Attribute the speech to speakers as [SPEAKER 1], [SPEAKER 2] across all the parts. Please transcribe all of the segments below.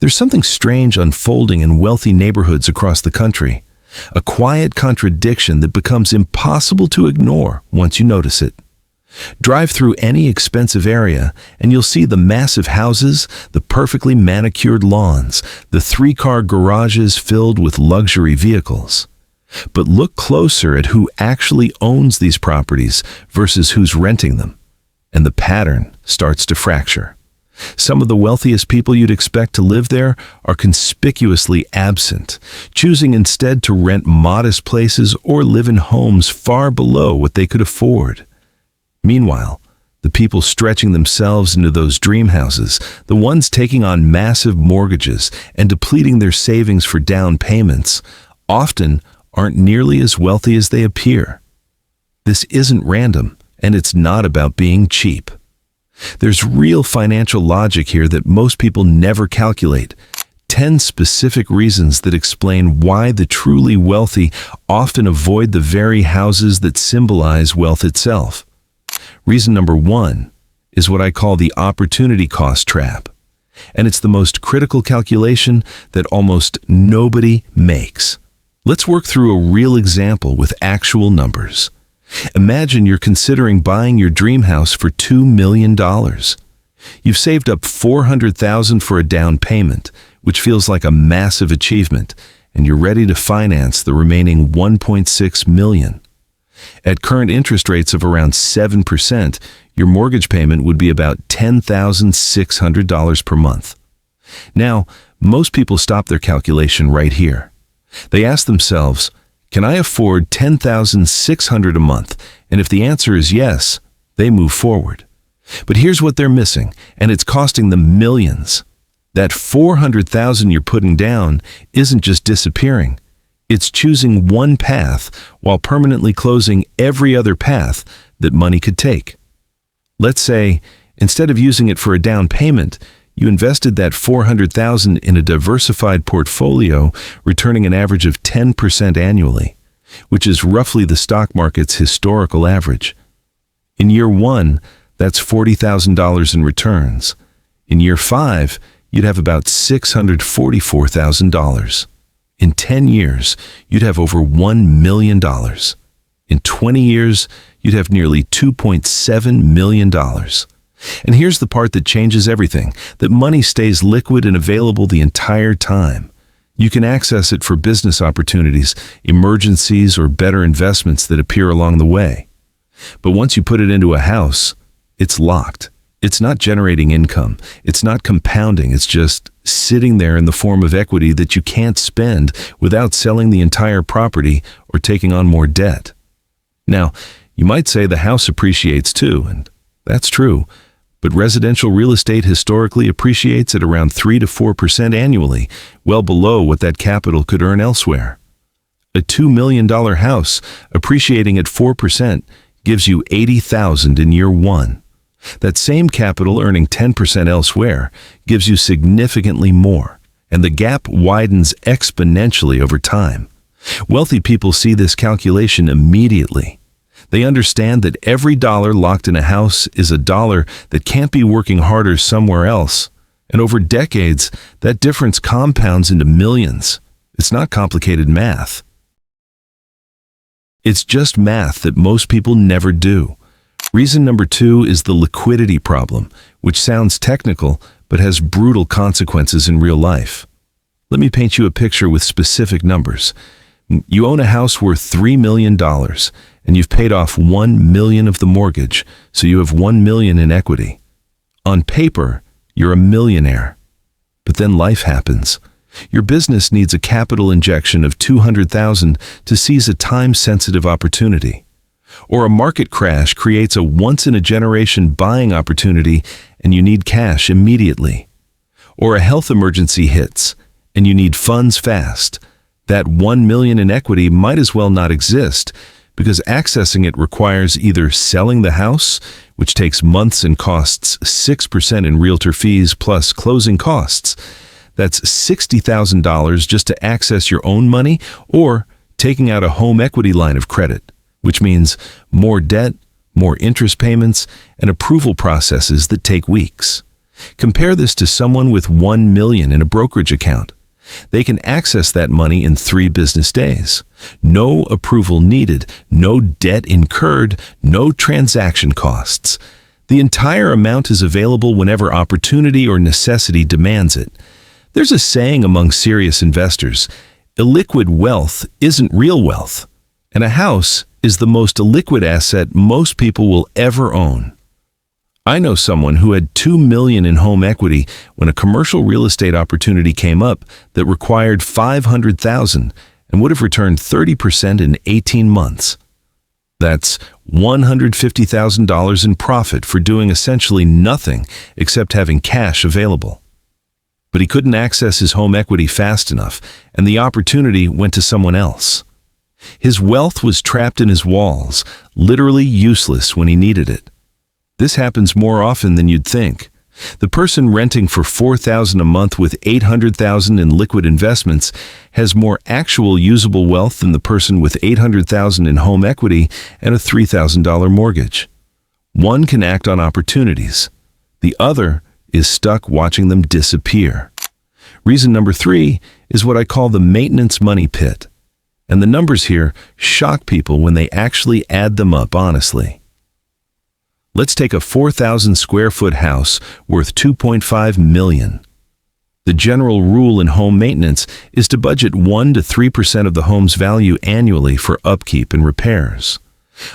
[SPEAKER 1] There's something strange unfolding in wealthy neighborhoods across the country, a quiet contradiction that becomes impossible to ignore once you notice it. Drive through any expensive area and you'll see the massive houses, the perfectly manicured lawns, the three-car garages filled with luxury vehicles. But look closer at who actually owns these properties versus who's renting them, and the pattern starts to fracture. Some of the wealthiest people you'd expect to live there are conspicuously absent, choosing instead to rent modest places or live in homes far below what they could afford. Meanwhile, the people stretching themselves into those dream houses, the ones taking on massive mortgages and depleting their savings for down payments, often aren't nearly as wealthy as they appear. This isn't random, and it's not about being cheap. There's real financial logic here that most people never calculate. 10 specific reasons that explain why the truly wealthy often avoid the very houses that symbolize wealth itself. Reason number 1 is what I call the opportunity cost trap, and it's the most critical calculation that almost nobody makes. Let's work through a real example with actual numbers. Imagine you're considering buying your dream house for $2 million. You've saved up $400,000 for a down payment, which feels like a massive achievement, and you're ready to finance the remaining $1.6 million. At current interest rates of around 7%, your mortgage payment would be about $10,600 per month. Now, most people stop their calculation right here. They ask themselves, can I afford $10,600 a month? And if the answer is yes, they move forward. But here's what they're missing, and it's costing them millions. That $400,000 you're putting down isn't just disappearing. It's choosing one path while permanently closing every other path that money could take. Let's say, instead of using it for a down payment, you invested that $400,000 in a diversified portfolio, returning an average of 10% annually, which is roughly the stock market's historical average. In year 1, that's $40,000 in returns. In year 5, you'd have about $644,000. In 10 years, you'd have over $1 million. In 20 years, you'd have nearly $2.7 million. And here's the part that changes everything, that money stays liquid and available the entire time. You can access it for business opportunities, emergencies, or better investments that appear along the way. But once you put it into a house, it's locked. It's not generating income. It's not compounding. It's just sitting there in the form of equity that you can't spend without selling the entire property or taking on more debt. Now, you might say the house appreciates too, and that's true. But residential real estate historically appreciates at around 3 to 4% annually, well below what that capital could earn elsewhere. A $2 million house appreciating at 4% gives you $80,000 in year 1. That same capital earning 10% elsewhere gives you significantly more, and the gap widens exponentially over time. Wealthy people see this calculation immediately. They understand that every dollar locked in a house is a dollar that can't be working harder somewhere else. And over decades, that difference compounds into millions. It's not complicated math. It's just math that most people never do. Reason number 2 is the liquidity problem, which sounds technical but has brutal consequences in real life. Let me paint you a picture with specific numbers. You own a house worth $3 million, and you've paid off $1 million of the mortgage, so you have $1 million in equity. On paper, you're a millionaire. But then life happens. Your business needs a capital injection of $200,000 to seize a time-sensitive opportunity. Or a market crash creates a once-in-a-generation buying opportunity and you need cash immediately. Or a health emergency hits and you need funds fast. That $1 million in equity might as well not exist, because accessing it requires either selling the house, which takes months and costs 6% in realtor fees plus closing costs. That's $60,000 just to access your own money, or taking out a home equity line of credit, which means more debt, more interest payments, and approval processes that take weeks. Compare this to someone with $1 million in a brokerage account. They can access that money in 3 business days. No approval needed, no debt incurred, no transaction costs. The entire amount is available whenever opportunity or necessity demands it. There's a saying among serious investors, illiquid wealth isn't real wealth, and a house is the most illiquid asset most people will ever own. I know someone who had $2 million in home equity when a commercial real estate opportunity came up that required $500,000 and would have returned 30% in 18 months. That's $150,000 in profit for doing essentially nothing except having cash available. But he couldn't access his home equity fast enough, and the opportunity went to someone else. His wealth was trapped in his walls, literally useless when he needed it. This happens more often than you'd think. The person renting for $4,000 a month with $800,000 in liquid investments has more actual usable wealth than the person with $800,000 in home equity and a $3,000 mortgage. One can act on opportunities. The other is stuck watching them disappear. Reason number 3 is what I call the maintenance money pit. And the numbers here shock people when they actually add them up honestly. Let's take a 4,000 square foot house worth $2.5 million. The general rule in home maintenance is to budget 1 to 3% of the home's value annually for upkeep and repairs.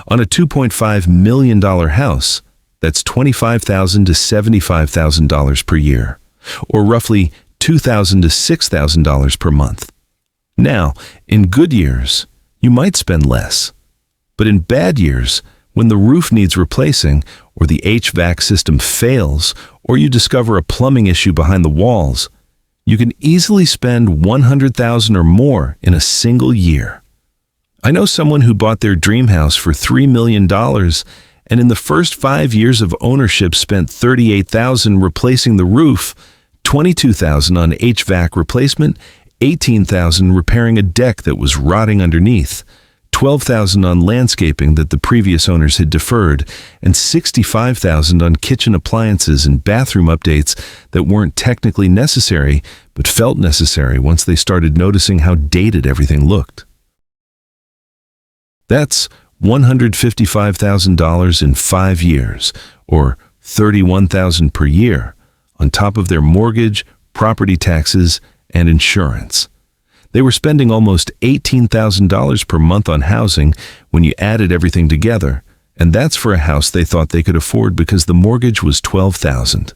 [SPEAKER 1] On a $2.5 million house, that's $25,000 to $75,000 per year, or roughly $2,000 to $6,000 per month. Now, in good years, you might spend less. But in bad years, when the roof needs replacing, or the HVAC system fails, or you discover a plumbing issue behind the walls, you can easily spend $100,000 or more in a single year. I know someone who bought their dream house for $3 million, and in the first 5 years of ownership spent $38,000 replacing the roof, $22,000 on HVAC replacement, $18,000 repairing a deck that was rotting underneath, $12,000 on landscaping that the previous owners had deferred, and $65,000 on kitchen appliances and bathroom updates that weren't technically necessary but felt necessary once they started noticing how dated everything looked. That's $155,000 in 5 years, or $31,000 per year, on top of their mortgage, property taxes, and insurance. They were spending almost $18,000 per month on housing when you added everything together, and that's for a house they thought they could afford because the mortgage was $12,000.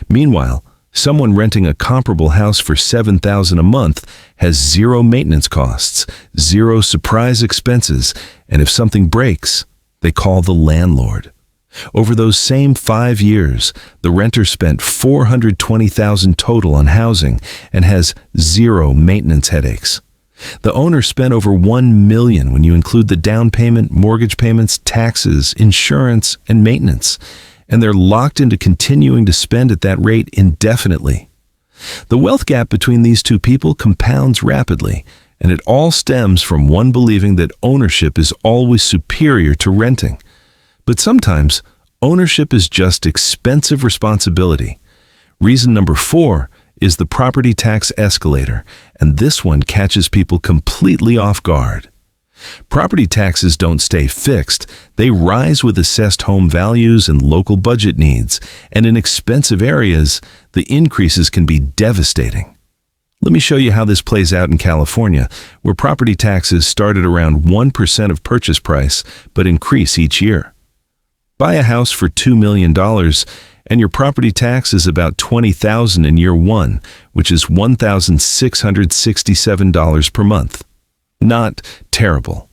[SPEAKER 1] Meanwhile, someone renting a comparable house for $7,000 a month has 0 maintenance costs, 0 surprise expenses, and if something breaks, they call the landlord. Over those same 5 years, the renter spent $420,000 total on housing and has 0 maintenance headaches. The owner spent over $1 million when you include the down payment, mortgage payments, taxes, insurance, and maintenance, and they're locked into continuing to spend at that rate indefinitely. The wealth gap between these two people compounds rapidly, and it all stems from one believing that ownership is always superior to renting. But sometimes, ownership is just expensive responsibility. Reason number 4 is the property tax escalator, and this one catches people completely off guard. Property taxes don't stay fixed. They rise with assessed home values and local budget needs, and in expensive areas, the increases can be devastating. Let me show you how this plays out in California, where property taxes start at around 1% of purchase price, but increase each year. Buy a house for $2 million, and your property tax is about $20,000 in year 1, which is $1,667 per month. Not terrible.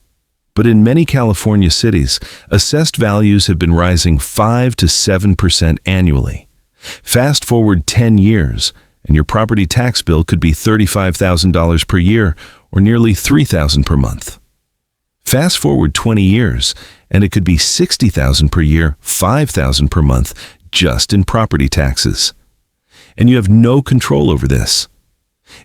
[SPEAKER 1] But in many California cities, assessed values have been rising 5 to 7% annually. Fast forward 10 years, and your property tax bill could be $35,000 per year, or nearly $3,000 per month. Fast forward 20 years, and it could be $60,000 per year, $5,000 per month, just in property taxes. And you have no control over this.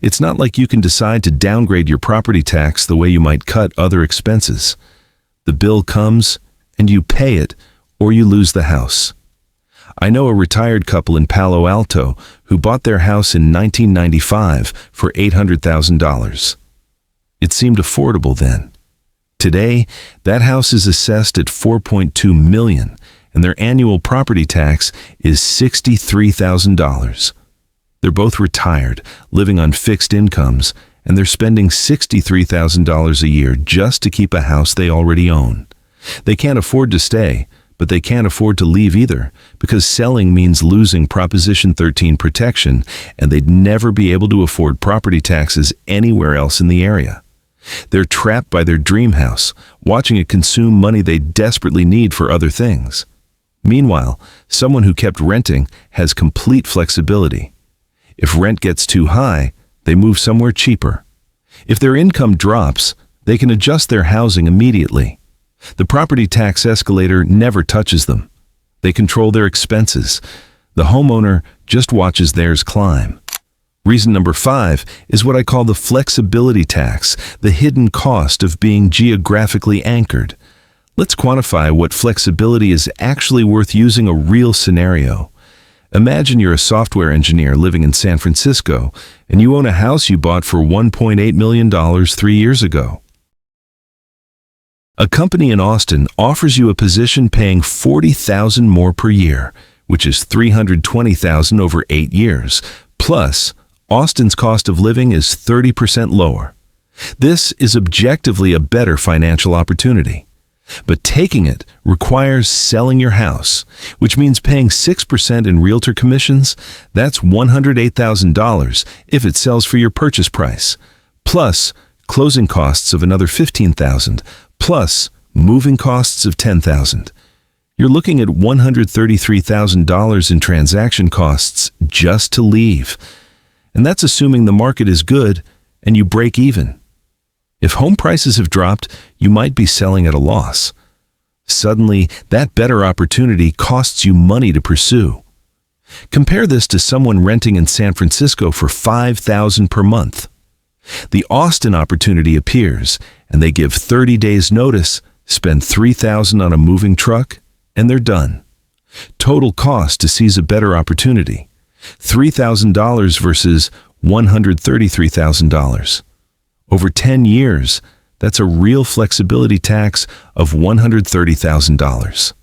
[SPEAKER 1] It's not like you can decide to downgrade your property tax the way you might cut other expenses. The bill comes, and you pay it, or you lose the house. I know a retired couple in Palo Alto who bought their house in 1995 for $800,000. It seemed affordable then. Today, that house is assessed at $4.2 million, and their annual property tax is $63,000. They're both retired, living on fixed incomes, and they're spending $63,000 a year just to keep a house they already own. They can't afford to stay, but they can't afford to leave either, because selling means losing Proposition 13 protection, and they'd never be able to afford property taxes anywhere else in the area. They're trapped by their dream house, watching it consume money they desperately need for other things. Meanwhile, someone who kept renting has complete flexibility. If rent gets too high, they move somewhere cheaper. If their income drops, they can adjust their housing immediately. The property tax escalator never touches them. They control their expenses. The homeowner just watches theirs climb. Reason number 5 is what I call the flexibility tax, the hidden cost of being geographically anchored. Let's quantify what flexibility is actually worth using a real scenario. Imagine you're a software engineer living in San Francisco, and you own a house you bought for $1.8 million 3 years ago. A company in Austin offers you a position paying $40,000 more per year, which is $320,000 over 8 years. Plus, Austin's cost of living is 30% lower. This is objectively a better financial opportunity. But taking it requires selling your house, which means paying 6% in realtor commissions. That's $108,000 if it sells for your purchase price, plus closing costs of another $15,000, plus moving costs of $10,000. You're looking at $133,000 in transaction costs just to leave. And that's assuming the market is good and you break even. If home prices have dropped, you might be selling at a loss. Suddenly, that better opportunity costs you money to pursue. Compare this to someone renting in San Francisco for $5,000 per month. The Austin opportunity appears, and they give 30 days notice, spend $3,000 on a moving truck, and they're done. Total cost to seize a better opportunity: $3,000 versus $133,000. Over 10 years, that's a real flexibility tax of $130,000.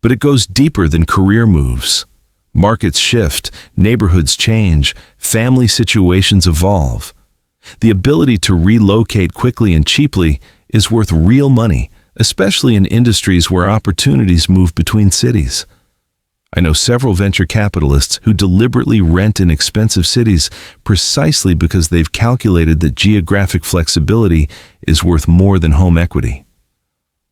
[SPEAKER 1] But it goes deeper than career moves. Markets shift, neighborhoods change, family situations evolve. The ability to relocate quickly and cheaply is worth real money, especially in industries where opportunities move between cities. I know several venture capitalists who deliberately rent in expensive cities precisely because they've calculated that geographic flexibility is worth more than home equity.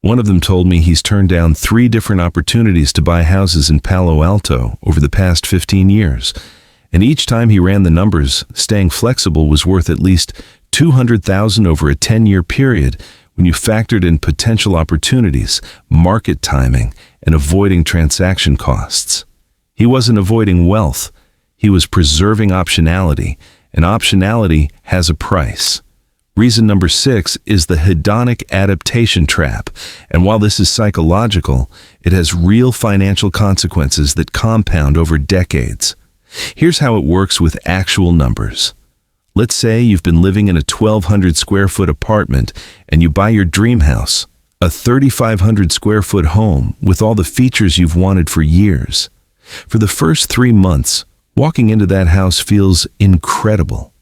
[SPEAKER 1] One of them told me he's turned down 3 different opportunities to buy houses in Palo Alto over the past 15 years, and each time he ran the numbers, staying flexible was worth at least $200,000 over a 10-year period when you factored in potential opportunities, market timing, and avoiding transaction costs. He wasn't avoiding wealth, he was preserving optionality, and optionality has a price. Reason number 6 is the hedonic adaptation trap, and while this is psychological, it has real financial consequences that compound over decades. Here's how it works with actual numbers. Let's say you've been living in a 1,200 square foot apartment and you buy your dream house, a 3,500 square foot home with all the features you've wanted for years. For the first 3 months, walking into that house feels incredible.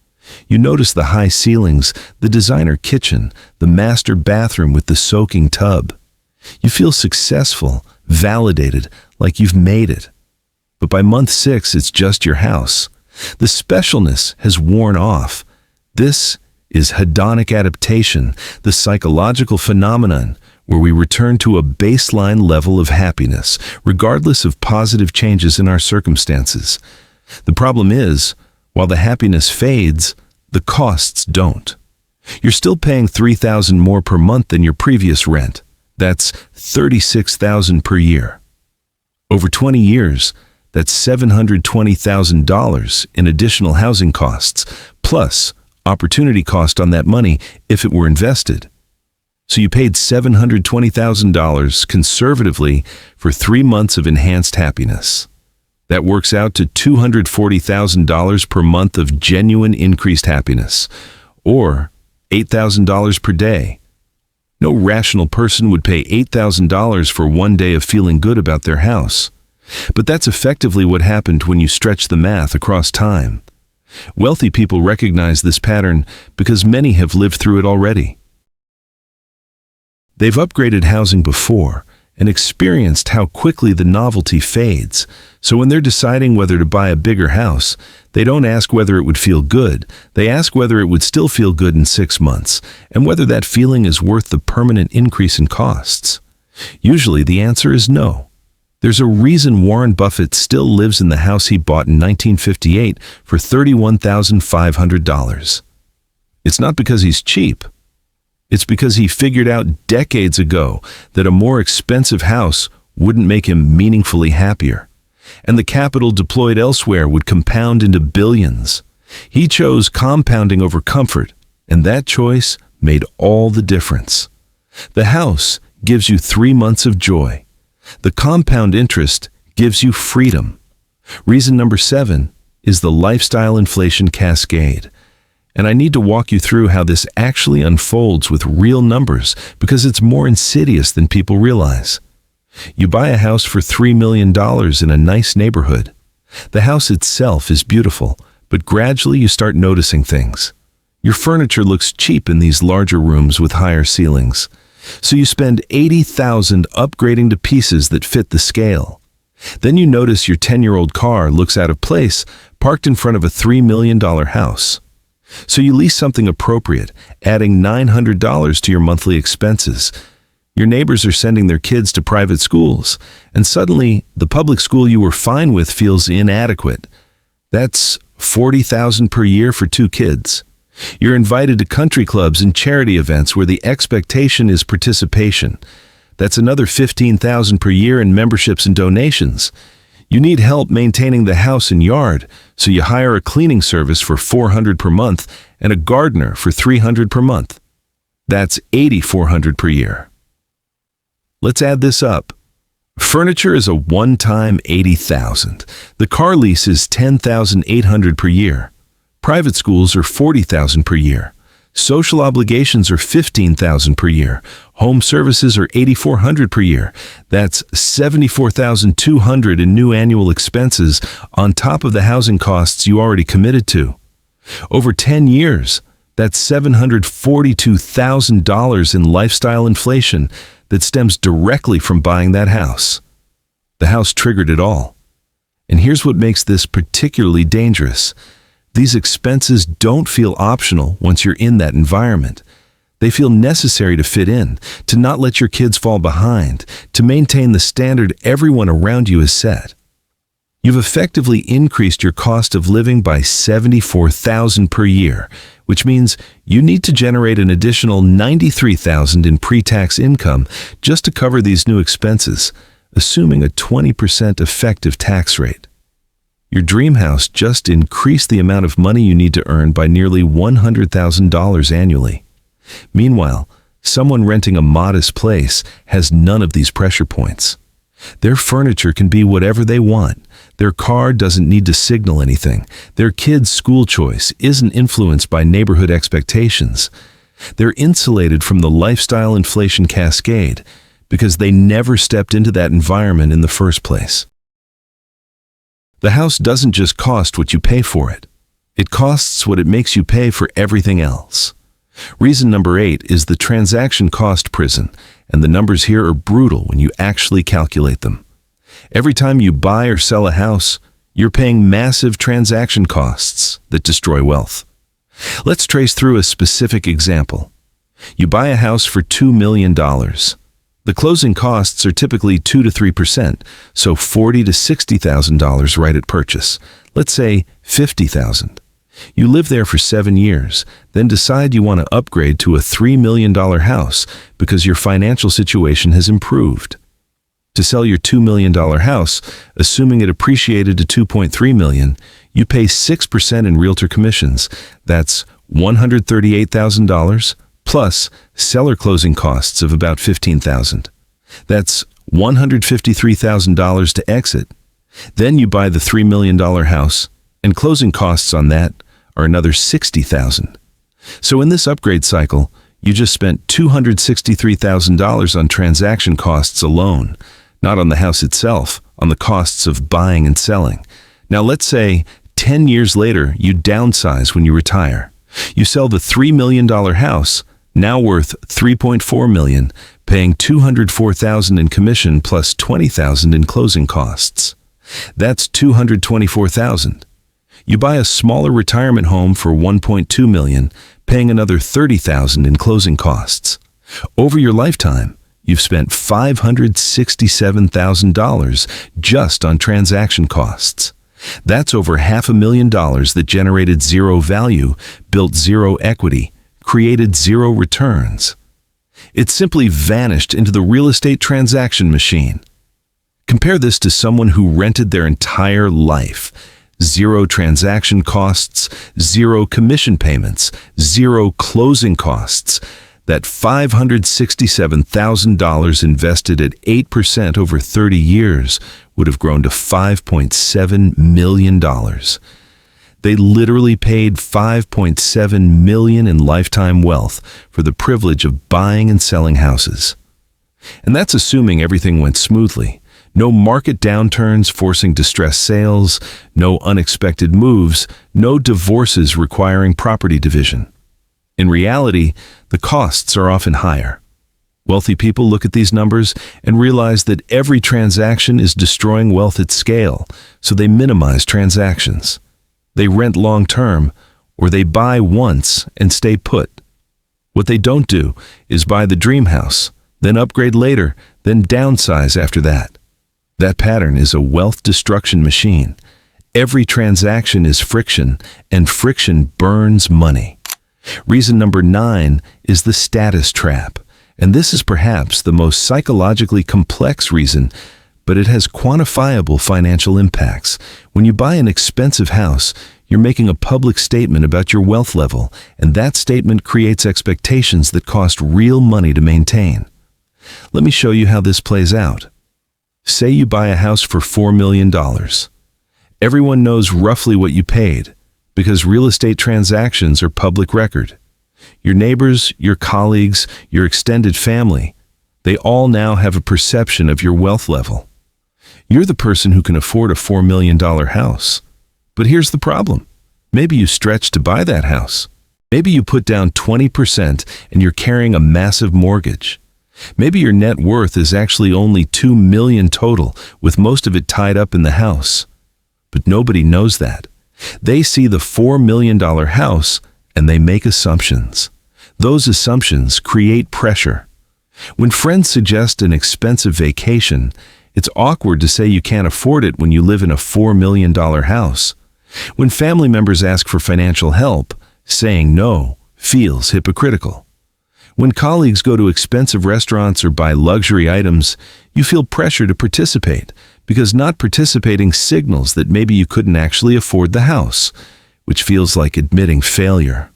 [SPEAKER 1] You notice the high ceilings, the designer kitchen, the master bathroom with the soaking tub. You feel successful, validated, like you've made it. But by month 6, it's just your house. The specialness has worn off. This is hedonic adaptation, the psychological phenomenon where we return to a baseline level of happiness, regardless of positive changes in our circumstances. The problem is, while the happiness fades, the costs don't. You're still paying $3,000 more per month than your previous rent. That's $36,000 per year. Over 20 years, that's $720,000 in additional housing costs, plus opportunity cost on that money if it were invested. So you paid $720,000 conservatively for 3 months of enhanced happiness. That works out to $240,000 per month of genuine increased happiness, or $8,000 per day. No rational person would pay $8,000 for one day of feeling good about their house. But that's effectively what happened when you stretch the math across time. Wealthy people recognize this pattern because many have lived through it already. They've upgraded housing before and experienced how quickly the novelty fades. So when they're deciding whether to buy a bigger house, they don't ask whether it would feel good. They ask whether it would still feel good in 6 months and whether that feeling is worth the permanent increase in costs. Usually the answer is no. There's a reason Warren Buffett still lives in the house he bought in 1958 for $31,500. It's not because he's cheap. It's because he figured out decades ago that a more expensive house wouldn't make him meaningfully happier, and the capital deployed elsewhere would compound into billions. He chose compounding over comfort, and that choice made all the difference. The house gives you 3 months of joy. The compound interest gives you freedom. Reason number 7 is the lifestyle inflation cascade. And I need to walk you through how this actually unfolds with real numbers because it's more insidious than people realize. You buy a house for $3 million in a nice neighborhood. The house itself is beautiful, but gradually you start noticing things. Your furniture looks cheap in these larger rooms with higher ceilings. So you spend $80,000 upgrading to pieces that fit the scale. Then you notice your 10-year-old car looks out of place, parked in front of a $3 million house. So you lease something appropriate, adding $900 to your monthly expenses. Your neighbors are sending their kids to private schools, and suddenly the public school you were fine with feels inadequate. That's $40,000 per year for 2 kids. You're invited to country clubs and charity events where the expectation is participation. That's another $15,000 per year in memberships and donations. You need help maintaining the house and yard, so you hire a cleaning service for $400 per month and a gardener for $300 per month. That's $8,400 per year. Let's add this up. Furniture is a one-time $80,000. The car lease is $10,800 per year. Private schools are $40,000 per year. Social obligations are $15,000 per year. Home services are $8,400 per year. That's $74,200 in new annual expenses on top of the housing costs you already committed to. Over 10 years, that's $742,000 in lifestyle inflation that stems directly from buying that house. The house triggered it all. And here's what makes this particularly dangerous. These expenses don't feel optional once you're in that environment. They feel necessary to fit in, to not let your kids fall behind, to maintain the standard everyone around you has set. You've effectively increased your cost of living by $74,000 per year, which means you need to generate an additional $93,000 in pre-tax income just to cover these new expenses, assuming a 20% effective tax rate. Your dream house just increased the amount of money you need to earn by nearly $100,000 annually. Meanwhile, someone renting a modest place has none of these pressure points. Their furniture can be whatever they want. Their car doesn't need to signal anything. Their kids' school choice isn't influenced by neighborhood expectations. They're insulated from the lifestyle inflation cascade because they never stepped into that environment in the first place. The house doesn't just cost what you pay for it. It costs what it makes you pay for everything else. Reason number 8 is the transaction cost prison, and the numbers here are brutal when you actually calculate them. Every time you buy or sell a house, you're paying massive transaction costs that destroy wealth. Let's trace through a specific example. You buy a house for $2 million. The closing costs are typically 2 to 3%, so $40,000 to $60,000 right at purchase. Let's say $50,000. You live there for 7 years, then decide you want to upgrade to a $3 million house because your financial situation has improved. To sell your $2 million house, assuming it appreciated to $2.3 million, you pay 6% in realtor commissions. That's $138,000 plus seller closing costs of about $15,000. That's $153,000 to exit. Then you buy the $3 million house, and closing costs on that are another $60,000. So in this upgrade cycle, you just spent $263,000 on transaction costs alone, not on the house itself, on the costs of buying and selling. Now let's say 10 years later, you downsize when you retire. You sell the $3 million house, now worth $3.4 million, paying $204,000 in commission plus $20,000 in closing costs. That's $224,000. You buy a smaller retirement home for $1.2 million, paying another $30,000 in closing costs. Over your lifetime, you've spent $567,000 just on transaction costs. That's over $500,000 that generated zero value, built zero equity, created zero returns. It simply vanished into the real estate transaction machine. Compare this to someone who rented their entire life. Zero transaction costs, zero commission payments, zero closing costs. That $567,000 invested at 8% over 30 years would have grown to $5.7 million. They literally paid $5.7 million in lifetime wealth for the privilege of buying and selling houses. And that's assuming everything went smoothly. No market downturns forcing distressed sales, no unexpected moves, no divorces requiring property division. In reality, the costs are often higher. Wealthy people look at these numbers and realize that every transaction is destroying wealth at scale, so they minimize transactions. They rent long-term, or they buy once and stay put. What they don't do is buy the dream house, then upgrade later, then downsize after that. That pattern is a wealth destruction machine. Every transaction is friction, and friction burns money. Reason number 9 is the status trap. And this is perhaps the most psychologically complex reason, but it has quantifiable financial impacts. When you buy an expensive house, you're making a public statement about your wealth level, and that statement creates expectations that cost real money to maintain. Let me show you how this plays out. Say you buy a house for $4 million. Everyone knows roughly what you paid, because real estate transactions are public record. Your neighbors, your colleagues, your extended family, they all now have a perception of your wealth level. You're the person who can afford a $4 million house. But here's the problem. Maybe you stretched to buy that house. Maybe you put down 20% and you're carrying a massive mortgage. Maybe your net worth is actually only $2 million total, with most of it tied up in the house. But nobody knows that. They see the $4 million house and they make assumptions. Those assumptions create pressure. When friends suggest an expensive vacation, it's awkward to say you can't afford it when you live in a $4 million house. When family members ask for financial help, saying no feels hypocritical. When colleagues go to expensive restaurants or buy luxury items, you feel pressure to participate, because not participating signals that maybe you couldn't actually afford the house, which feels like admitting failure.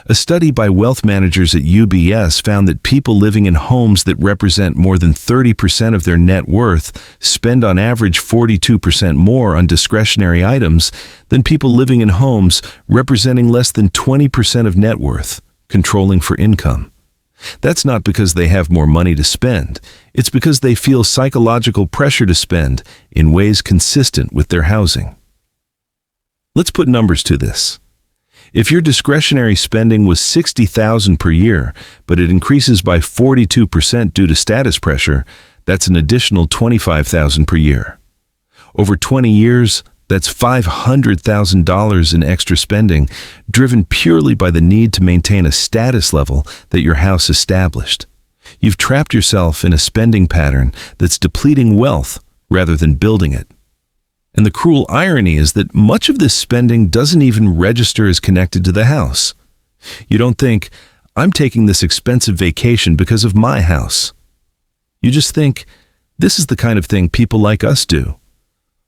[SPEAKER 1] A study by wealth managers at UBS found that people living in homes that represent more than 30% of their net worth spend on average 42% more on discretionary items than people living in homes representing less than 20% of net worth, controlling for income. That's not because they have more money to spend. It's because they feel psychological pressure to spend in ways consistent with their housing. Let's put numbers to this. If your discretionary spending was $60,000 per year, but it increases by 42% due to status pressure, that's an additional $25,000 per year. Over 20 years, that's $500,000 in extra spending, driven purely by the need to maintain a status level that your house established. You've trapped yourself in a spending pattern that's depleting wealth rather than building it. And the cruel irony is that much of this spending doesn't even register as connected to the house. You don't think, I'm taking this expensive vacation because of my house. You just think, this is the kind of thing people like us do.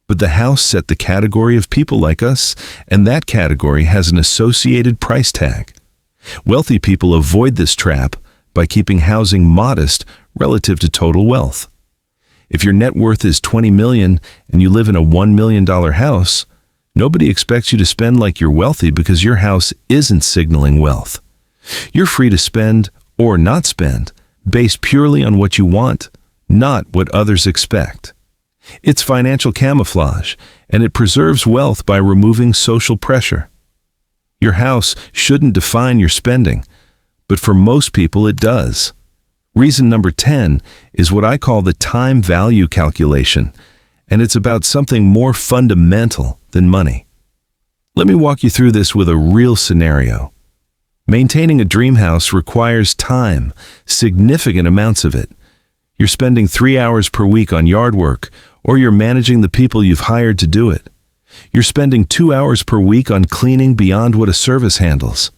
[SPEAKER 1] But the house set the category of people like us, and that category has an associated price tag. Wealthy people avoid this trap by keeping housing modest relative to total wealth. If your net worth is $20 million and you live in a $1 million house, nobody expects you to spend like you're wealthy because your house isn't signaling wealth. You're free to spend or not spend based purely on what you want, not what others expect. It's financial camouflage, and it preserves wealth by removing social pressure. Your house shouldn't define your spending, but for most people it does. Reason number 10 is what I call the time value calculation, and it's about something more fundamental than money. Let me walk you through this with a real scenario. Maintaining a dream house requires time, significant amounts of it. You're spending 3 hours per week on yard work, or you're managing the people you've hired to do it. You're spending 2 hours per week on cleaning beyond what a service handles.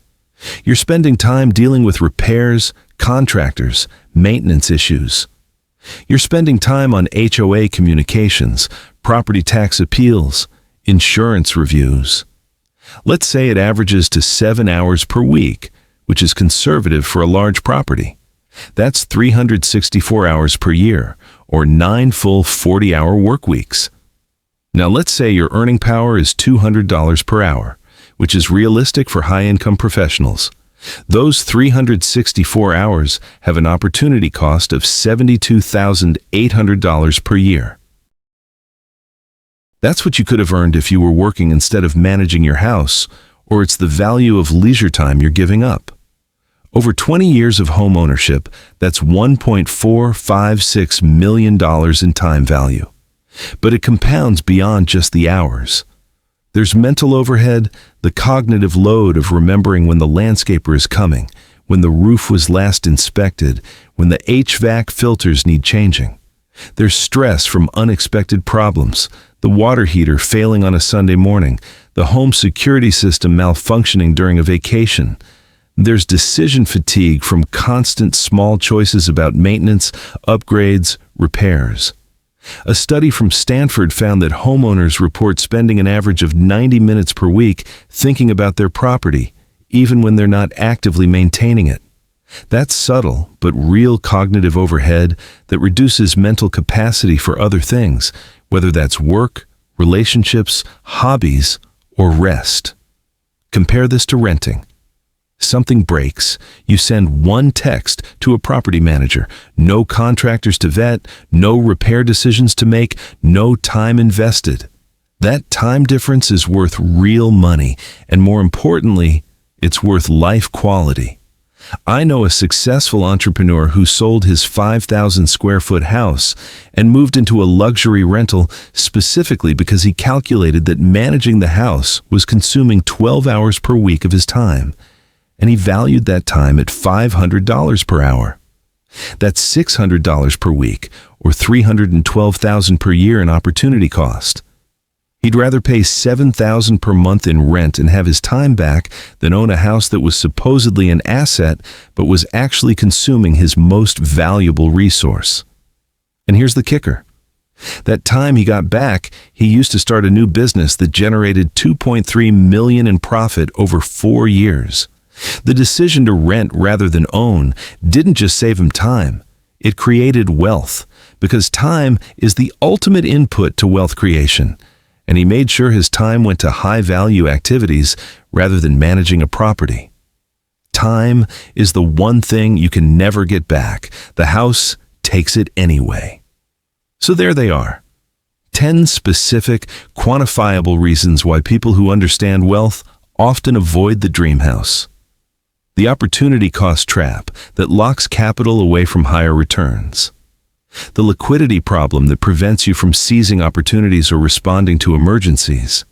[SPEAKER 1] You're spending time dealing with repairs, contractors, maintenance issues. You're spending time on HOA communications, property tax appeals, insurance reviews. Let's say it averages to 7 hours per week, which is conservative for a large property. That's 364 hours per year, or 9 full 40-hour work weeks. Now let's say your earning power is $200 per hour, which is realistic for high-income professionals. Those 364 hours have an opportunity cost of $72,800 per year. That's what you could have earned if you were working instead of managing your house, or it's the value of leisure time you're giving up. Over 20 years of home ownership, that's $1.456 million in time value. But it compounds beyond just the hours. There's mental overhead, the cognitive load of remembering when the landscaper is coming, when the roof was last inspected, when the HVAC filters need changing. There's stress from unexpected problems, the water heater failing on a Sunday morning, the home security system malfunctioning during a vacation. There's decision fatigue from constant small choices about maintenance, upgrades, repairs. A study from Stanford found that homeowners report spending an average of 90 minutes per week thinking about their property, even when they're not actively maintaining it. That's subtle but real cognitive overhead that reduces mental capacity for other things, whether that's work, relationships, hobbies, or rest. Compare this to renting. Something breaks, you send one text to a property manager. No contractors to vet, no repair decisions to make, no time invested. That time difference is worth real money, and more importantly, it's worth life quality. I know a successful entrepreneur who sold his 5,000 square foot house and moved into a luxury rental specifically because he calculated that managing the house was consuming 12 hours per week of his time, and he valued that time at $500 per hour. That's $600 per week, or $312,000 per year in opportunity cost. He'd rather pay $7,000 per month in rent and have his time back than own a house that was supposedly an asset but was actually consuming his most valuable resource. And here's the kicker. That time he got back, he used to start a new business that generated $2.3 million in profit over 4 years. The decision to rent rather than own didn't just save him time, it created wealth, because time is the ultimate input to wealth creation. And he made sure his time went to high-value activities rather than managing a property. Time is the one thing you can never get back. The house takes it anyway. So there they are. 10 specific, quantifiable reasons why people who understand wealth often avoid the dream house. The opportunity cost trap that locks capital away from higher returns. The liquidity problem that prevents you from seizing opportunities or responding to emergencies.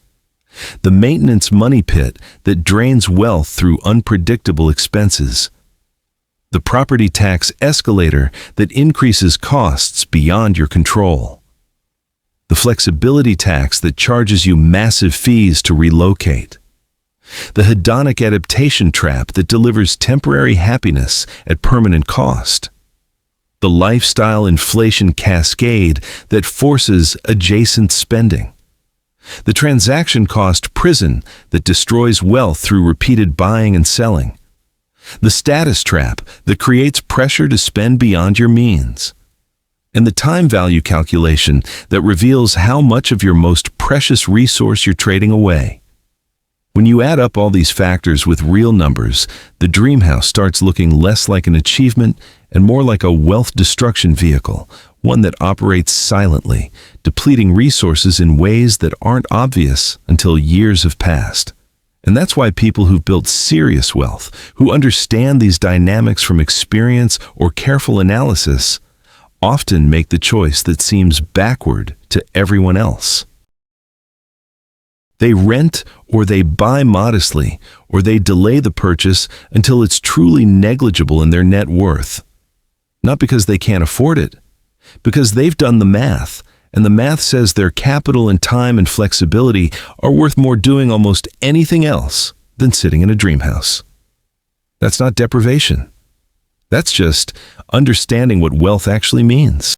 [SPEAKER 1] The maintenance money pit that drains wealth through unpredictable expenses. The property tax escalator that increases costs beyond your control. The flexibility tax that charges you massive fees to relocate. The hedonic adaptation trap that delivers temporary happiness at permanent cost. The lifestyle inflation cascade that forces adjacent spending. The transaction cost prison that destroys wealth through repeated buying and selling. The status trap that creates pressure to spend beyond your means. and the time value calculation that reveals how much of your most precious resource you're trading away. When you add up all these factors with real numbers, the dream house starts looking less like an achievement and more like a wealth destruction vehicle, one that operates silently, depleting resources in ways that aren't obvious until years have passed. And that's why people who've built serious wealth, who understand these dynamics from experience or careful analysis, often make the choice that seems backward to everyone else. They rent or they buy modestly, or they delay the purchase until it's truly negligible in their net worth. Not because they can't afford it, because they've done the math, and the math says their capital and time and flexibility are worth more doing almost anything else than sitting in a dream house. That's not deprivation. That's just understanding what wealth actually means.